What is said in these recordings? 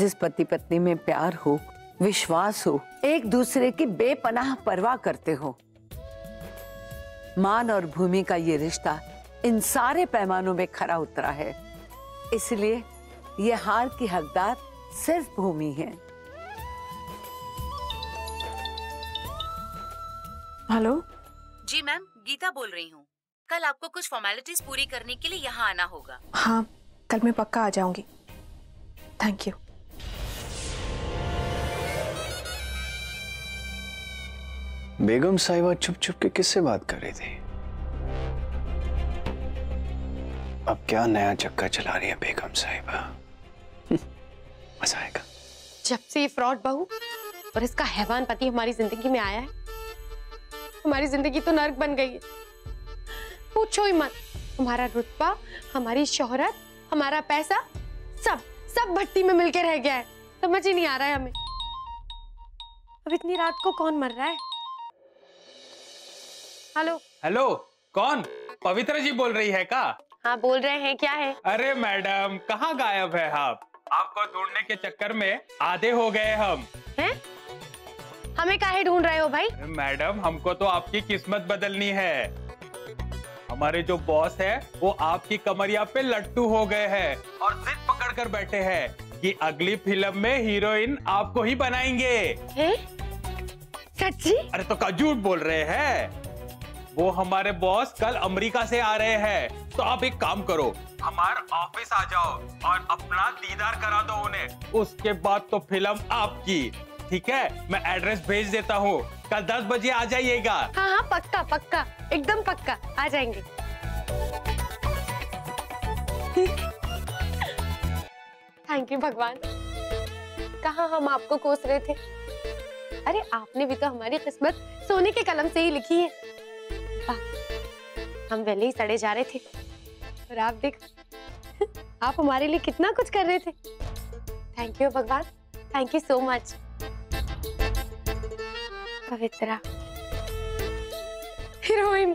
जिस पति पत्नी में प्यार हो, विश्वास हो, एक दूसरे की बेपनाह परवाह करते हो, मान और भूमि का ये रिश्ता इन सारे पैमानों में खरा उतरा है। इसलिए ये हार की हकदार सिर्फ भूमि है। हेलो जी मैम, गीता बोल रही हूँ। कल आपको कुछ फॉर्मेलिटीज पूरी करने के लिए यहाँ आना होगा। हाँ, कल मैं पक्का आ जाऊंगी। Thank you. बेगम साहिबा चुप चुप के किससे बात कर रही थी? अब क्या नया चक्कर चला रही है बेगम साहिबा? मजा आएगा। जब से ये फ्रॉड बहू और इसका हैवान पति हमारी जिंदगी में आया है, हमारी जिंदगी तो नर्क बन गई है। पूछो ही मत। हमारा रुतबा, हमारी शोहरत, हमारा पैसा, सब भट्टी में मिलके रह गया है। समझ ही नहीं आ रहा है हमें। अब इतनी रात को कौन मर रहा है? हेलो हेलो, कौन? पवित्र जी बोल रही है का? हाँ बोल रहे हैं, क्या है? अरे मैडम, कहाँ गायब है आप? आपको ढूंढने के चक्कर में आधे हो गए हम। हैं? हमें काहे ढूंढ रहे हो भाई? मैडम, हमको तो आपकी किस्मत बदलनी है। हमारे जो बॉस है वो आपकी कमरिया पे लट्टू हो गए हैं और जिद पकड़ कर बैठे हैं कि अगली फिल्म में हीरोइन आपको ही बनाएंगे। हैं? सच्ची? अरे तो क्या झूठ बोल रहे हैं? वो हमारे बॉस कल अमेरिका से आ रहे हैं, तो आप एक काम करो, हमारे ऑफिस आ जाओ और अपना दीदार करा दो उन्हें। उसके बाद तो फिल्म आपकी। ठीक है, मैं एड्रेस भेज देता हूँ, कल 10 बजे आ जाइएगा। हाँ हाँ, पक्का पक्का, एकदम पक्का आ जाएंगे। थैंक यू भगवान। कहाँ हम आपको कोस रहे थे। अरे आपने भी तो हमारी किस्मत सोने के कलम से ही लिखी है। हम पहले ही सड़े जा रहे थे और आप देख, आप हमारे लिए कितना कुछ कर रहे थे। थैंक यू भगवान, thank you so much. Pavitra heroine.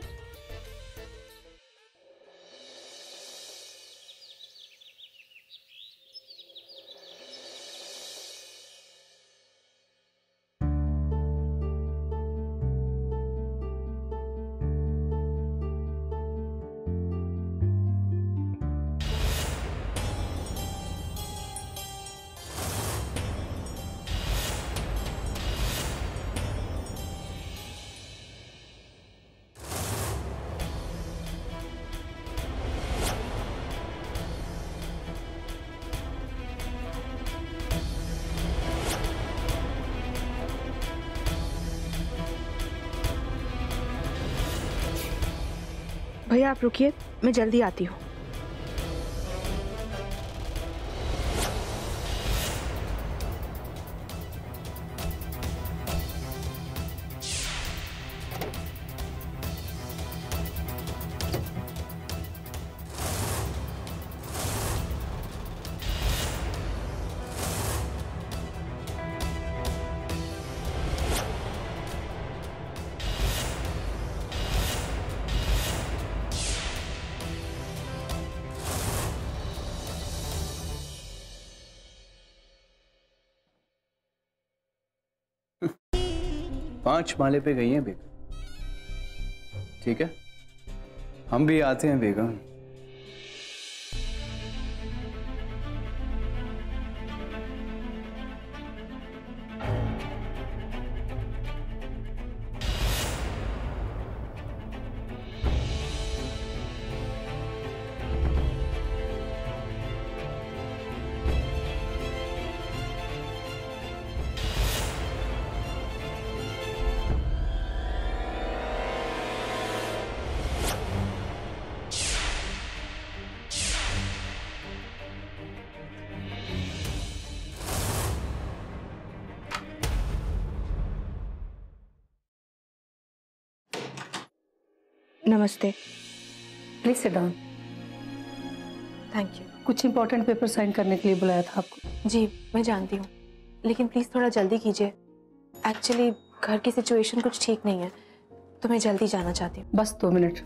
भैया आप रुकिए, मैं जल्दी आती हूँ। पांच माले पे गई हैं बेगम। ठीक है, हम भी आते हैं बेगम। नमस्ते। Please sit down. Thank you. कुछ इंपॉर्टेंट पेपर साइन करने के लिए बुलाया था आपको। जी मैं जानती हूँ, लेकिन प्लीज़ थोड़ा जल्दी कीजिए। एक्चुअली घर की सिचुएशन कुछ ठीक नहीं है, तो मैं जल्दी जाना चाहती हूँ। बस 2 मिनट,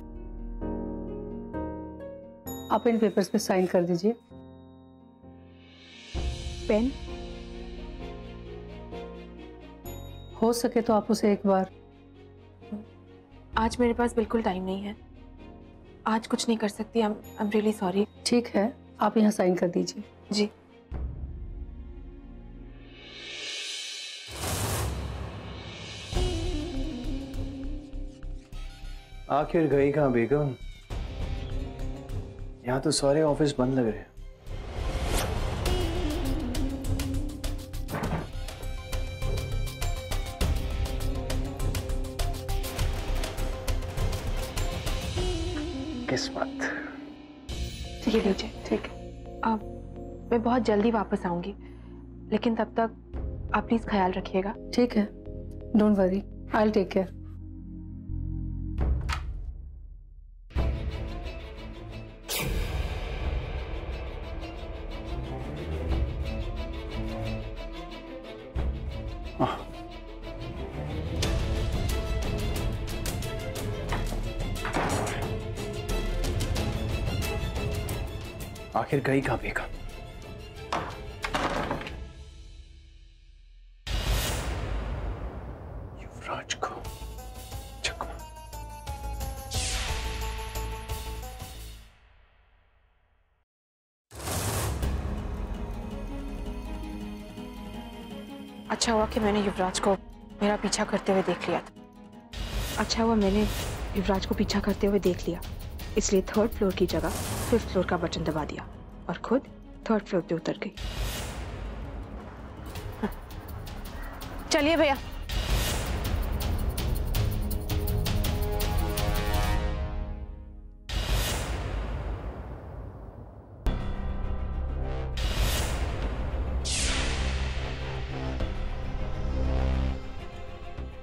आप इन पेपर्स पे साइन कर दीजिए। पेन? हो सके तो आप उसे एक बार। आज मेरे पास बिल्कुल टाइम नहीं है, आज कुछ नहीं कर सकती। I am really sorry. ठीक है, आप यहाँ साइन कर दीजिए। जी। आखिर गई कहाँ बेगम? यहाँ तो सारे ऑफिस बंद लग रहे हैं। किस्मत। ठीक है लीजिए। ठीक है, अब मैं बहुत जल्दी वापस आऊंगी, लेकिन तब तक आप प्लीज ख्याल रखिएगा। ठीक है, don't worry, I will take care. आखिर गई कहाँ बेगम? युवराज को चकमा। अच्छा हुआ कि मैंने युवराज को मेरा पीछा करते हुए देख लिया था। अच्छा हुआ मैंने युवराज को पीछा करते हुए देख लिया, इसलिए 3rd फ्लोर की जगह 5th फ्लोर का बटन दबा दिया और खुद 3rd फ्लोर पे उतर गई। चलिए भैया।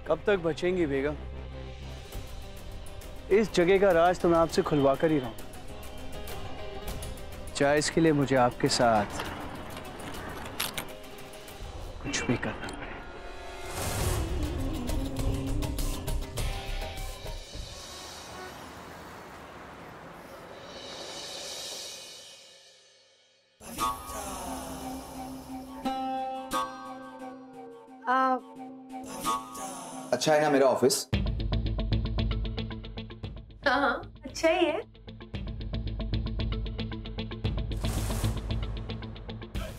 कब तक बचेंगी बेगम? इस जगह का राज तो मैं आपसे खुलवा कर ही रहा हूं, चाहे इसके लिए मुझे आपके साथ कुछ भी करना पड़े। अच्छा है ना मेरा ऑफिस? हाँ अच्छा ही है।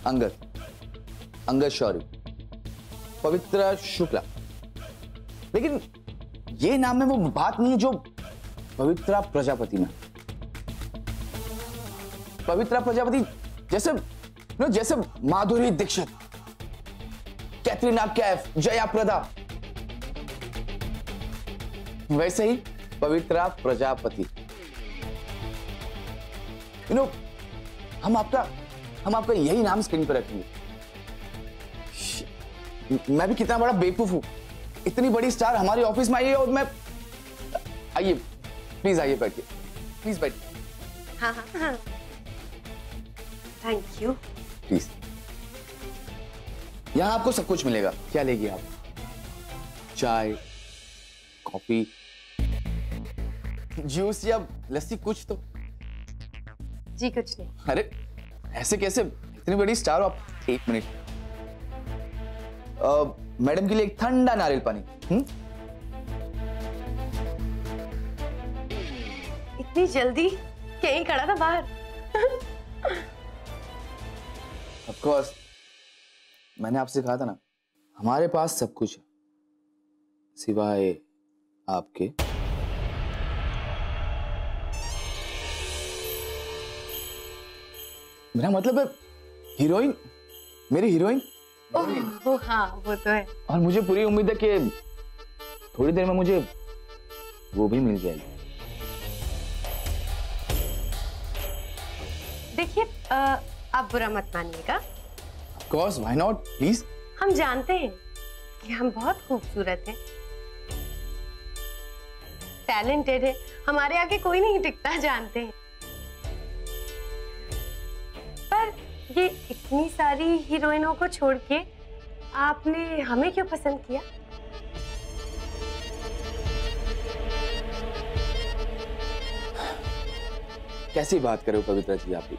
अंगद शौर्य, पवित्रा शुक्ला। लेकिन ये नाम में वो बात नहीं है जो पवित्रा प्रजापति में। पवित्रा प्रजापति जैसे माधुरी दीक्षित, कैटरीना कैफ, जया प्रदा, वैसे ही पवित्रा प्रजापति। हम आपका यही नाम स्क्रीन पर रखेंगे। मैं भी कितना बड़ा बेवकूफ हूं, इतनी बड़ी स्टार हमारे ऑफिस में आई है और मैं। आइए प्लीज, आइए बैठिए, प्लीज बैठिए। हाँ हाँ हाँ, थैंक यू। प्लीज, यहां आपको सब कुछ मिलेगा। क्या लेगी आप? चाय, कॉफी, जूस या लस्सी, कुछ तो? जी कुछ नहीं। अरे ऐसे कैसे, इतनी बड़ी स्टार हो आप। एक मिनट, मैडम के लिए एक ठंडा नारियल पानी। इतनी जल्दी? कहीं खड़ा था बाहर? ऑफ कोर्स, मैंने आपसे कहा था ना, हमारे पास सब कुछ है सिवाय आपके। मेरा मतलब है हीरोइन, मेरी हीरोइन। ओह हाँ, वो तो है। और मुझे पूरी उम्मीद है कि थोड़ी देर में मुझे वो भी मिल जाएगी। देखिए आप बुरा मत मानिएगा। Of course, why not, please. हम जानते हैं कि हम बहुत खूबसूरत हैं, टैलेंटेड है, हमारे आगे कोई नहीं टिकता, जानते हैं। पर ये इतनी सारी हीरोइनों को छोड़ के आपने हमें क्यों पसंद किया? कैसी बात कर रहे हो पवित्रा जी आप भी?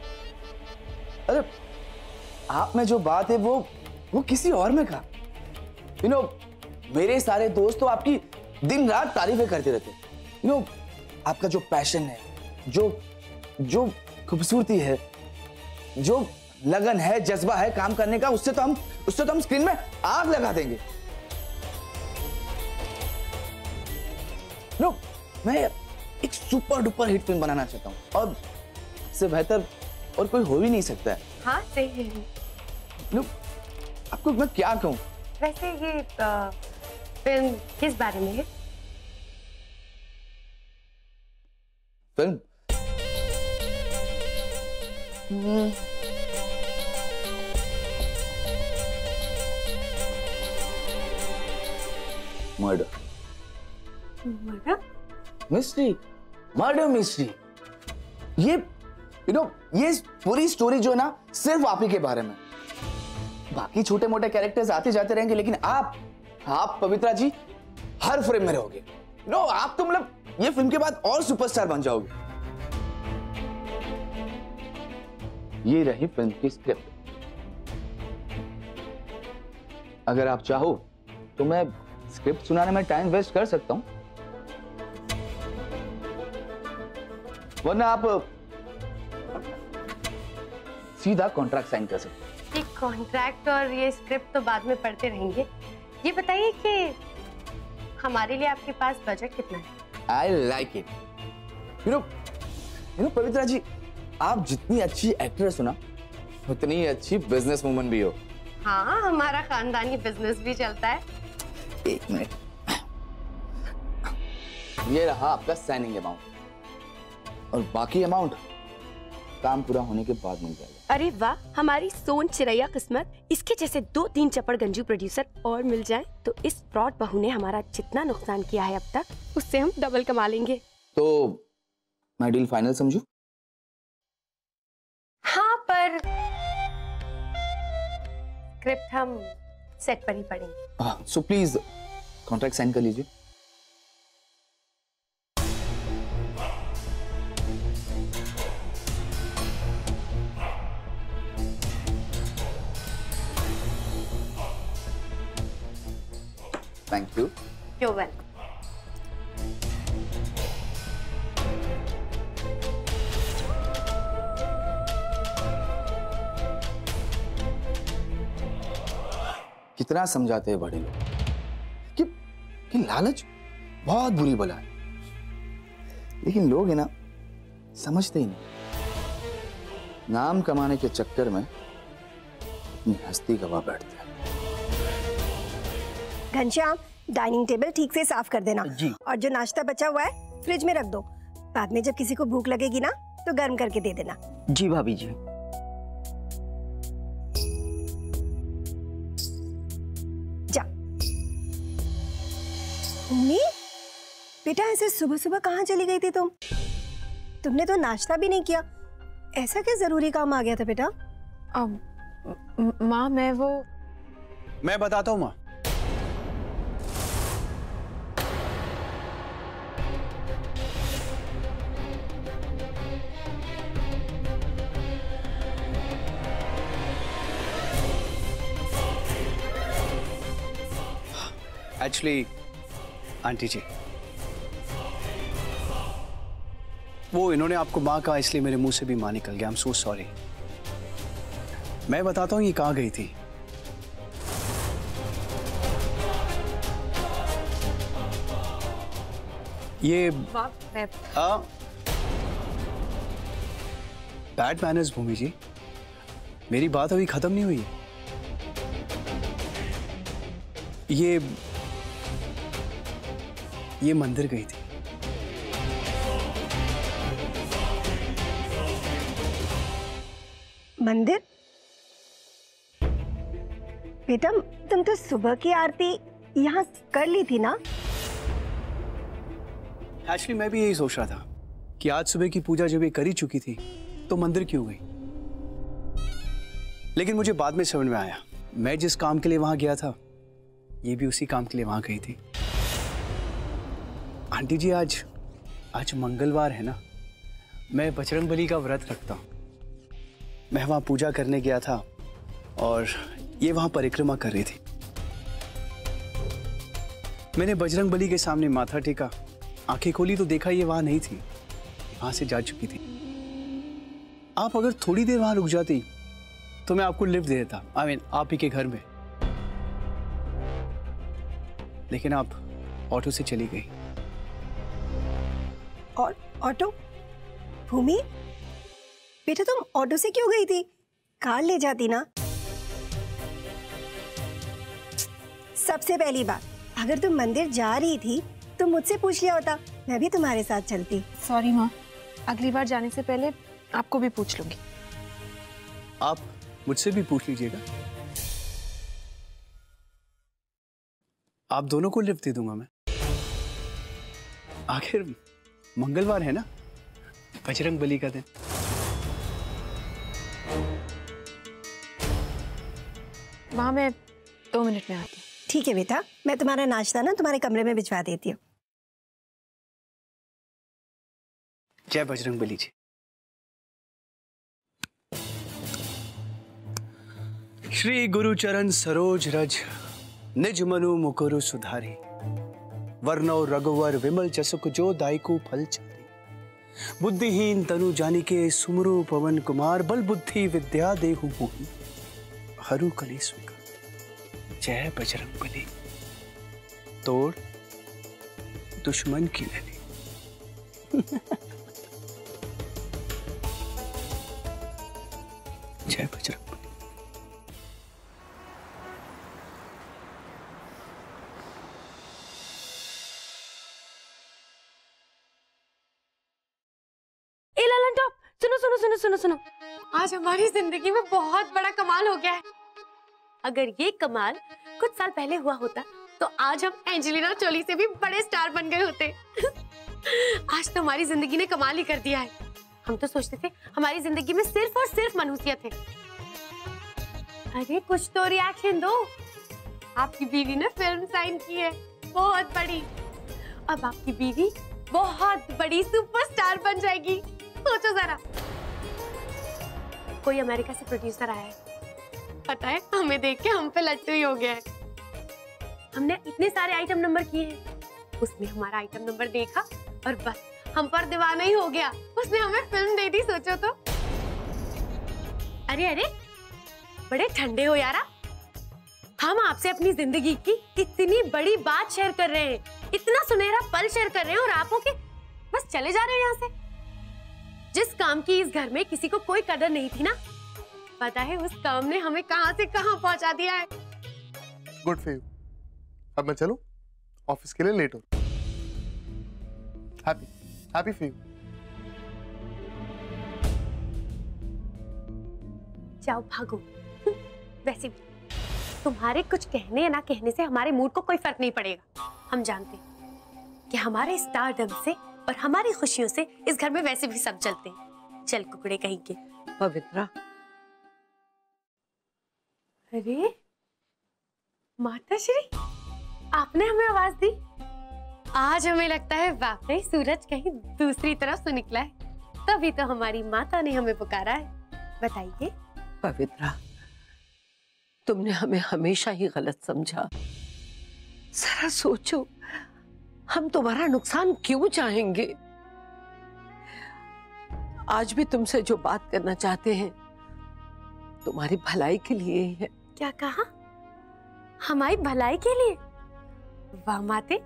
अरे आप में जो बात है वो किसी और में कहा। मेरे सारे दोस्त तो आपकी दिन रात तारीफें करते रहते। आपका जो पैशन है, जो खूबसूरती है, जो लगन है, जज्बा है काम करने का, उससे तो हम स्क्रीन में आग लगा देंगे। मैं एक सुपर डुपर हिट फिल्म बनाना चाहता हूँ और इससे बेहतर और कोई हो ही नहीं सकता है। हाँ सही है। आपको मैं क्या कहूँ? वैसे ये फिल्म किस बारे में है? Film murder mystery, murder mystery. ये ये पूरी स्टोरी जो है ना सिर्फ आप ही के बारे में। बाकी छोटे मोटे कैरेक्टर्स आते जाते रहेंगे, लेकिन आप पवित्रा जी हर फ्रेम में रहोगे। आप तो मतलब ये फिल्म के बाद और सुपरस्टार बन जाओगे। ये रही फिल्म की स्क्रिप्ट। अगर आप चाहो तो मैं स्क्रिप्ट सुनाने में टाइम वेस्ट कर सकता हूं, वरना आप सीधा कॉन्ट्रैक्ट साइन कर सकते हैं। ये कॉन्ट्रैक्ट और ये स्क्रिप्ट तो बाद में पढ़ते रहेंगे। ये बताइए कि हमारे लिए आपके पास बजट कितना है? I like it. You know पवित्रा जी, आप जितनी अच्छी एक्ट्रेस हो ना, उतनी ही अच्छी बिजनेस वुमन भी हो। हाँ, हमारा खानदानी बिजनेस भी चलता है। एक मिनट, ये रहा आपका साइनिंग अमाउंट और बाकी अमाउंट काम पूरा होने के बाद मिल जाएगा। अरे वाह, हमारी सोन चिरैया किस्मत। इसके जैसे 2-3 चपड़ गंजू प्रोड्यूसर और मिल जाएं तो इस फ्रॉड बहू ने हमारा जितना नुकसान किया है अब तक, उससे हम डबल कमा लेंगे। तो मैं डील फाइनल समझूं? हाँ, पर स्क्रिप्ट हम सेट पर ही पढ़ेंगे। सो प्लीज कॉन्ट्रैक्ट साइन कर लीजिए। Thank you. You're welcome. कितना समझाते हैं बड़े लोग कि लालच बहुत बुरी बला है, लेकिन लोग है ना समझते ही नहीं। नाम कमाने के चक्कर में अपनी हस्ती गवा बैठते हैं। घनश्याम, डाइनिंग टेबल ठीक से साफ कर देना जी। और जो नाश्ता बचा हुआ है फ्रिज में रख दो। बाद में जब किसी को भूख लगेगी ना तो गर्म करके दे देना। जी भाभी जी। जा। मम्मी, बेटा ऐसे सुबह सुबह कहाँ चली गई थी तुम? तुमने तो नाश्ता भी नहीं किया। ऐसा क्या जरूरी काम आ गया था बेटा? माँ मैं बताता हूँ माँ। एक्चुअली आंटी जी, वो इन्होंने आपको माँ कहा इसलिए मेरे मुंह से भी माँ निकल गया। I am so sorry. मैं बताता हूँ ये कहाँ गई थी। ये बैड मैनर्स भूमि जी, मेरी बात अभी खत्म नहीं हुई है। ये मंदिर गई थी। मंदिर? बेटा, तुम तो सुबह की आरती यहाँ कर ली थी ना? एक्चुअली मैं भी यही सोच रहा था कि आज सुबह की पूजा जब ये करी चुकी थी तो मंदिर क्यों गई, लेकिन मुझे बाद में समझ में आया मैं जिस काम के लिए वहां गया था ये भी उसी काम के लिए वहां गई थी। आंटी जी, आज मंगलवार है ना, मैं बजरंगबली का व्रत रखता हूँ। मैं वहां पूजा करने गया था और ये वहां परिक्रमा कर रही थी। मैंने बजरंग बली के सामने माथा टेका, आंखें खोली तो देखा ये वहां नहीं थी, वहां से जा चुकी थी। आप अगर थोड़ी देर वहां रुक जाती तो मैं आपको लिफ्ट दे देता, आप ही के घर में। लेकिन आप ऑटो से चली गई। और ऑटो? भूमि, बेटा तुम ऑटो से क्यों गई थी? कार ले जाती ना। सबसे पहली बात, अगर तुम मंदिर जा रही थी तो मुझसे पूछ लिया होता, मैं भी तुम्हारे साथ चलती। सॉरी माँ, अगली बार जाने से पहले आपको भी पूछ लूंगी। आप मुझसे भी पूछ लीजिएगा, आप दोनों को लिफ्ट दे दूंगा मैं। आखिर मंगलवार है ना, बजरंग बली का दिन। वहां मैं 2 मिनट में आती हूँ। ठीक है बेटा, मैं तुम्हारा नाश्ता ना तुम्हारे कमरे में भिजवा देती हूँ। जय बजरंग बली जी। श्री गुरु चरण सरोज रज, निज मनु मुकुरु सुधारी, वर्णो रघुवर विमल जसुक जो दायकु फल चारी। बुद्धिहीन तनु जानिके सुमरु पवन कुमार, बल बुद्धि विद्या देहु मोहि, हरु कली स्वीकार। जय बजरंग बली, तोड़ दुश्मन की नली। जय बजरंग बली। ए लालन टॉप, सुनो सुनो सुनो सुनो सुनो, आज हमारी जिंदगी में बहुत बड़ा कमाल हो गया है। अगर ये कमाल कुछ साल पहले हुआ होता तो आज हम एंजेलिना जोली से भी बड़े स्टार बन गए होते। आज तो हमारी जिंदगी ने कमाल ही कर दिया है। हम तो सोचते थे हमारी जिंदगी में सिर्फ और सिर्फ मनुष्यत है। अरे कुछ तो रिएक्शन दो। आपकी बीवी ने फिल्म साइन की है, बहुत बड़ी। अब आपकी बीवी बहुत बड़ी सुपरस्टार बन जाएगी। सोचो जरा। कोई अमेरिका से प्रोड्यूसर आया है, पता है हमें देख के हम पे लट्टू ही हो गया है। हमने इतने सारे आइटम नंबर किए हैं, उसने हमारा आइटम नंबर देखा और बस हम पर दीवाना ही हो गया। उसने हमें फिल्म दे दी, सोचो तो। अरे अरे बड़े ठंडे हो यारा, हम आपसे अपनी जिंदगी की इतनी बड़ी बात शेयर कर रहे हैं, इतना सुनहरा पल शेयर कर रहे हैं और आप के बस चले जा रहे हैं यहाँ से। जिस काम की इस घर में किसी को कोई कदर नहीं थी ना, पता है उस काम ने हमें कहां से कहां पहुंचा दिया है। Good for you. अब मैं चलूं, ऑफिस के लिए लेट हो। Happy for you. जाओ भागो। वैसे भी तुम्हारे कुछ कहने या ना कहने से हमारे मूड को कोई फर्क नहीं पड़ेगा। हम जानते हैं कि हमारे स्टारडम से और हमारी खुशियों से इस घर में वैसे भी सब चलते हैं। चल कुकड़े कहीं के। पवित्रा, अरे माता श्री, आपने हमें आवाज दी। आज हमें लगता है वाकई सूरज कहीं दूसरी तरफ से निकला है, तभी तो हमारी माता ने हमें पुकारा है। बताइए। पवित्रा, तुमने हमें हमेशा ही गलत समझा। जरा सोचो, हम तुम्हारा नुकसान क्यों चाहेंगे? आज भी तुमसे जो बात करना चाहते हैं तुम्हारी भलाई के लिए ही है। क्या कहा? हमारी भलाई के लिए? वाह माते,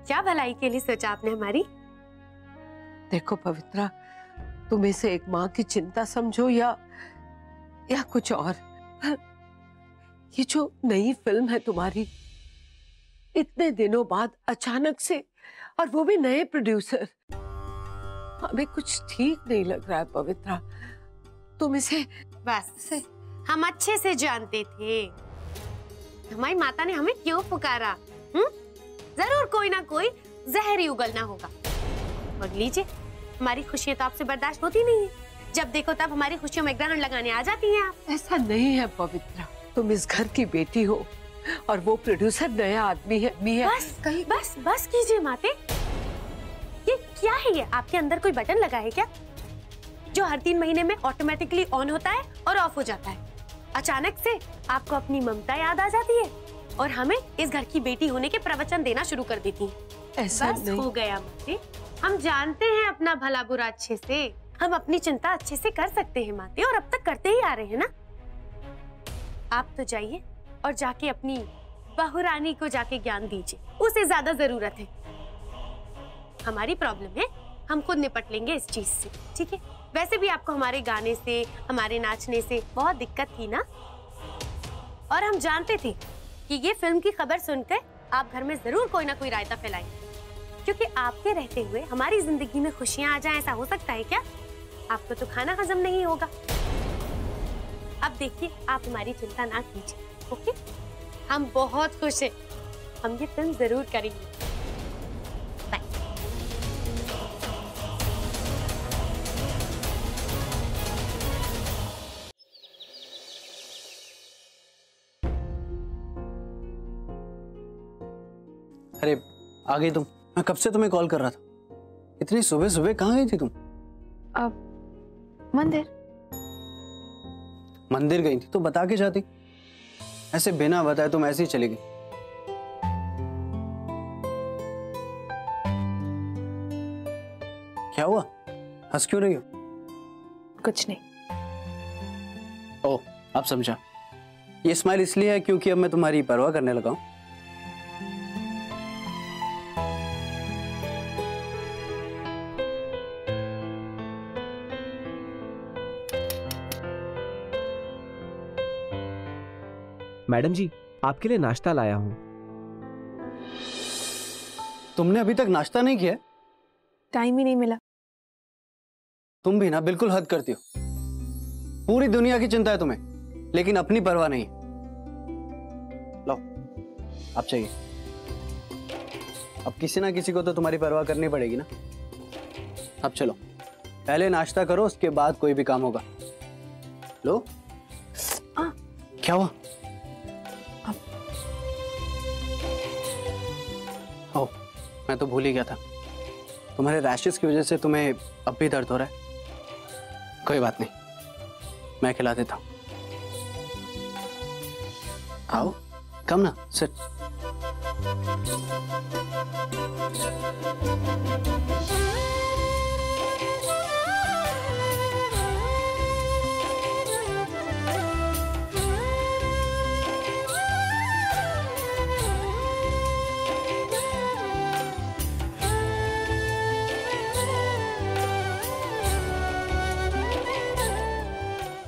क्या भलाई के लिए सोचा आपने हमारी? देखो पवित्रा, तुम इसे एक माँ की चिंता समझो या कुछ और, ये जो नई फिल्म है तुम्हारी, इतने दिनों बाद अचानक से, और वो भी नए प्रोड्यूसर, हमें कुछ ठीक नहीं लग रहा है पवित्रा। तुम इसे बस हम अच्छे से जानते थे हमारी माता ने हमें क्यों पुकारा। जरूर कोई ना कोई जहर ही उगलना होगा। और लीजिए, हमारी खुशियां तो आपसे बर्दाश्त होती नहीं है। जब देखो तब हमारी खुशियों में ग्रहण लगाने आ जाती हैं आप। ऐसा नहीं है पवित्रा, तुम इस घर की बेटी हो और वो प्रोड्यूसर नया आदमी है। बस कीजिए माते। ये क्या है? ये आपके अंदर कोई बटन लगा है क्या, जो हर 3 महीने में ऑटोमेटिकली ऑन होता है और ऑफ हो जाता है? अचानक से आपको अपनी ममता याद आ जाती है? और हमें इस घर की बेटी होने के प्रवचन देना शुरू कर देती हैं। ऐसा बस नहीं। हो गया माते, हम जानते हैं अपना भला बुरा अच्छे से, हम अपनी चिंता अच्छे से कर सकते हैं माते, और अब तक करते ही आ रहे हैं ना। आप तो जाइए और जाके अपनी बहुरानी को जाके ज्ञान दीजिए, उसे ज्यादा जरूरत है। हमारी प्रॉब्लम है, हम खुद निपट लेंगे इस चीज से, ठीक है? वैसे भी आपको हमारे गाने से, हमारे नाचने से बहुत दिक्कत थी ना, और हम जानते थे कि ये फिल्म की खबर सुनकर आप घर में जरूर कोई ना कोई रायता फैलाएंगे, क्योंकि आपके रहते हुए हमारी जिंदगी में खुशियां आ जाएं, ऐसा हो सकता है क्या? आपको तो खाना हजम नहीं होगा। अब देखिए, आप हमारी चिंता ना कीजिए, ओके? हम बहुत खुश हैं, हम ये फिल्म जरूर करेंगे। बाय। अरे आ गई तुम? मैं कब से तुम्हें कॉल कर रहा था। इतनी सुबह सुबह कहाँ गई थी तुम? मंदिर। मंदिर गई थी तो बता के जाती, ऐसे बिना बताए तुम ऐसे ही चली गई। क्या हुआ, हंस क्यों रही हो? कुछ नहीं। ओह, अब समझा। ये स्माइल इसलिए है क्योंकि अब मैं तुम्हारी परवाह करने लगा हूं। मैडम जी, आपके लिए नाश्ता लाया हूं। तुमने अभी तक नाश्ता नहीं किया? टाइम ही नहीं मिला। तुम भी ना बिल्कुल हद करती हो। पूरी दुनिया की चिंता है तुम्हें, लेकिन अपनी परवाह नहीं। लो, आप चाहिए। अब किसी ना किसी को तो तुम्हारी परवाह करनी पड़ेगी ना। अब चलो, पहले नाश्ता करो, उसके बाद कोई भी काम होगा। लो। क्या हुआ? ओह, मैं तो भूल ही गया था। तुम्हारे रैशेस की वजह से तुम्हें अब भी दर्द हो रहा है। कोई बात नहीं, मैं खिला देता हूँ। आओ, कम ना, सिट।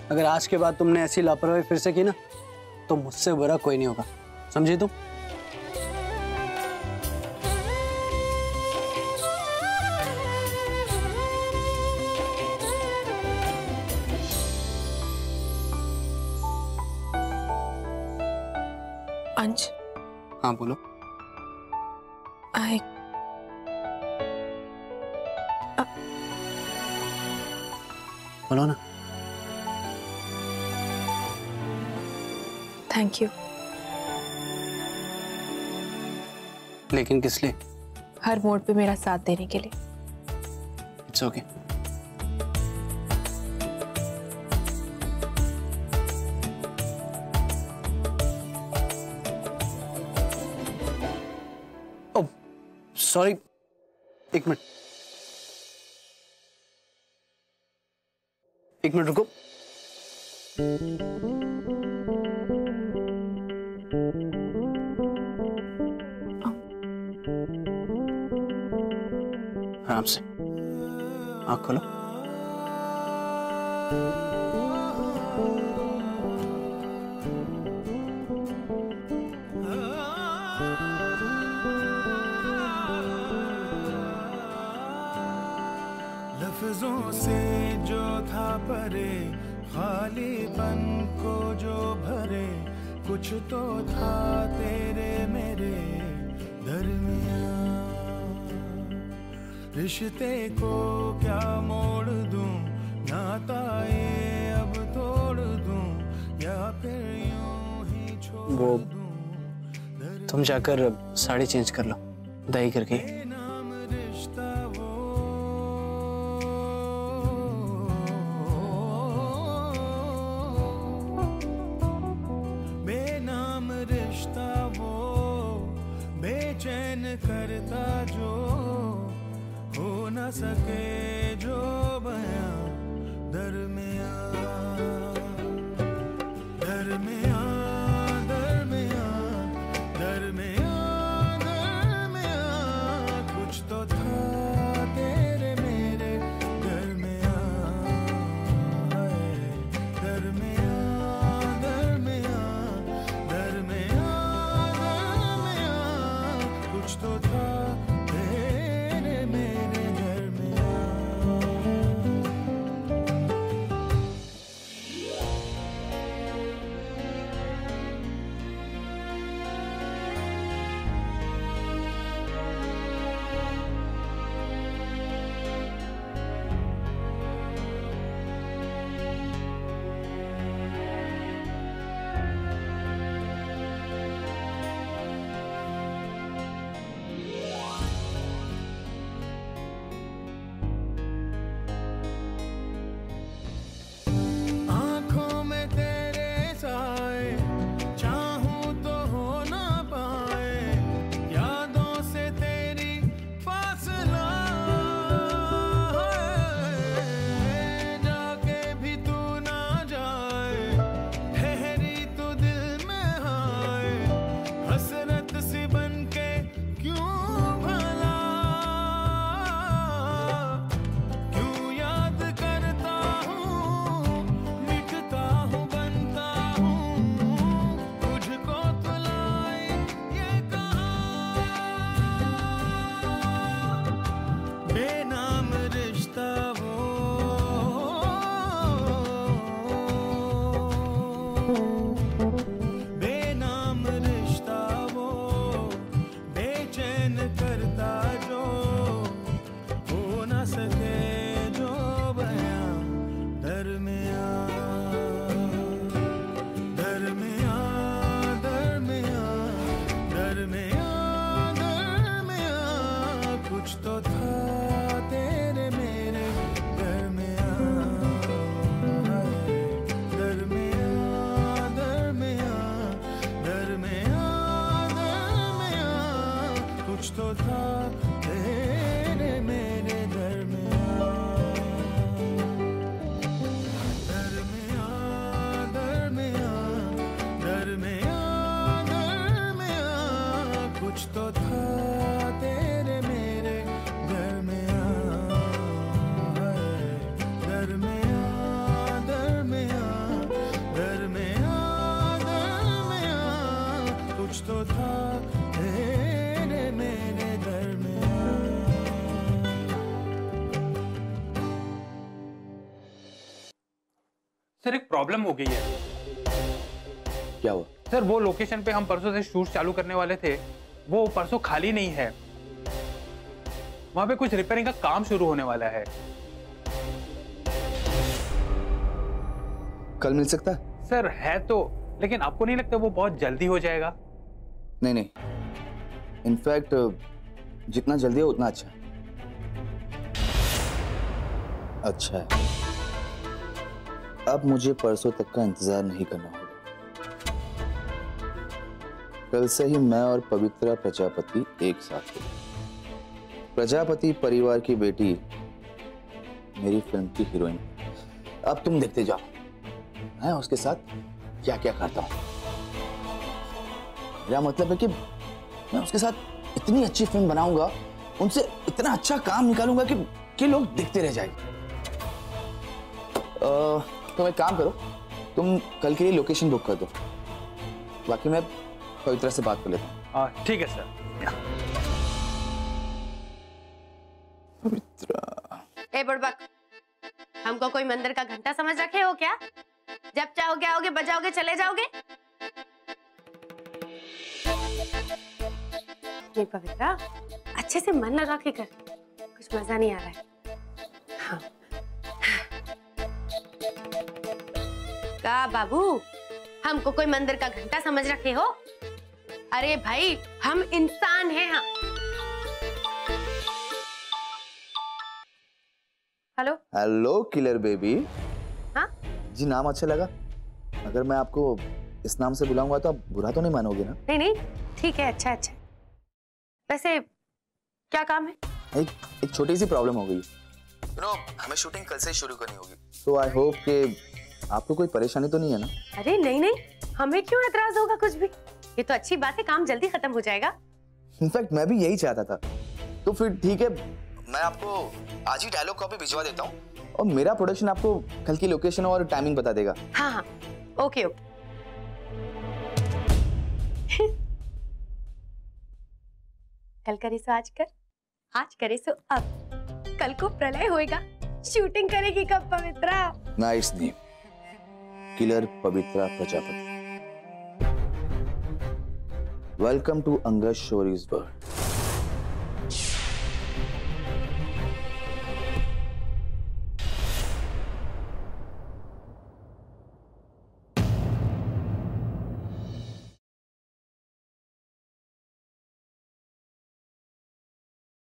अगर आज के बाद तुमने ऐसी लापरवाही फिर से की ना, तो मुझसे बुरा कोई नहीं होगा, समझी तुम? अंश। हाँ बोलो। बोलो ना। Thank you. लेकिन किस लिए? हर मोड़ पे मेरा साथ देने के लिए। It's okay. ओह सॉरी, एक मिनट रुको। आराम से, आँख खोलो। लफ्जों से जो था परे, खालीपन को जो भरे, कुछ तो था तेरे मेरे दरमियां। रिश्ते को क्या मोड़ दूं, नाता ये अब तोड़ दूं, या फिर यूं ही छोड़ वो दूं। तुम जाकर साड़ी चेंज कर लो, दही करके। बेनाम रिश्ता रिश्ता वो बेचैन करता जो हो न सके जो बयां दरमियां दरमियां दरमियां दरमियां दरमियां कुछ तो था तेरे मेरे दरमियां दरमियां दरमियां दरमियां दरमियां कुछ तो था तेरे मेरे दरमियां। आँखों में तेरे साए चाहूं तो हो ना पाए यादों से तेरी फासला है जाके भी तू ना जाए ठहरी तू दिल में हाय हसरत सी बन के क्यों भला क्यों याद करता हूँ मिटता हूँ बनता हूँ तुझको तो लाई ये कहा बेनाम रिश्ता वो बेनाम रिश्ता वो बेचैन करता जो हो न सके जो बयां दरमियां दरमियां दरमियां दरमियां दरमियां कुछ तो था तेरे मेरे दरमियां दरमियां दरमियां दरमियां दरमियां कुछ तो था तेरे मेरे दरमियां दरमियां दरमियां दरमियां दरमियां कुछ तो था तेरे मेरे दरमियां दरमियां दरमियां दरमियां दरमियां कुछ तो था तेरे मेरे दरमियां। सर एक प्रॉब्लम हो गई है। क्या हुआ? सर वो लोकेशन पे हम परसों से शूट चालू करने वाले थे वो परसों खाली नहीं है वहां पे कुछ रिपेयरिंग का काम शुरू होने वाला है। कल मिल सकता है? सर है तो लेकिन आपको नहीं लगता वो बहुत जल्दी हो जाएगा? नहीं नहीं, इनफैक्ट जितना जल्दी हो उतना अच्छा है। अच्छा है, अब मुझे परसों तक का इंतजार नहीं करना होगा। कल से ही मैं और पवित्रा प्रजापति एक साथ हैं। प्रजापति परिवार की बेटी मेरी फिल्म की हीरोइन। अब तुम देखते जाओ मैं उसके साथ क्या क्या करता हूं। मेरा मतलब है कि मैं उसके साथ इतनी अच्छी फिल्म बनाऊंगा, उनसे इतना अच्छा काम निकालूंगा कि लोग देखते रह जाएंगे। तुम एक काम करो, तुम कल के लिए लोकेशन बुक कर दो, बाकी मैं पवित्रा से बात कर लेता हूँ। ठीक है सर। पवित्रा। ए बुड़बक, हमको कोई मंदिर का घंटा समझ रखे हो क्या? जब चाहोगे आओगे, बजाओगे, चले जाओगे। ये पवित्रा अच्छे से मन लगा के कर, कुछ मजा नहीं आ रहा है। हाँ। का बाबू, हमको कोई मंदिर का घंटा समझ रखे हो? अरे भाई हम इंसान हैं। हम हेलो हेलो किलर बेबी। हाँ जी, नाम अच्छा लगा। अगर मैं आपको इस नाम से बुलाऊंगा तो आप बुरा तो नहीं मानोगे ना? नहीं नहीं ठीक है, अच्छा अच्छा। वैसे क्या काम है? एक छोटी सी प्रॉब्लम हो गई। हमें शूटिंग कल से शुरू करनी होगी, तो आई होप कि आपको कोई परेशानी तो नहीं है ना? अरे नहीं नहीं, हमें क्यों एतराज होगा कुछ भी, ये तो अच्छी बात है, काम जल्दी खत्म हो जाएगा। इनफैक्ट मैं भी यही चाहता था। तो फिर ठीक है, मैं आपको आज ही डायलॉग कॉपी भिजवा देता हूँ और मेरा प्रोडक्शन आपको कल की लोकेशन और टाइमिंग बता देगा। हाँ हाँ ओके ओके। कल करे सो आज कर, आज करे सो अब, कल को प्रलय होएगा, शूटिंग करेगी कब Pavitra? Nice name, killer Pavitra Prajapati. Welcome to Angad Shori's world.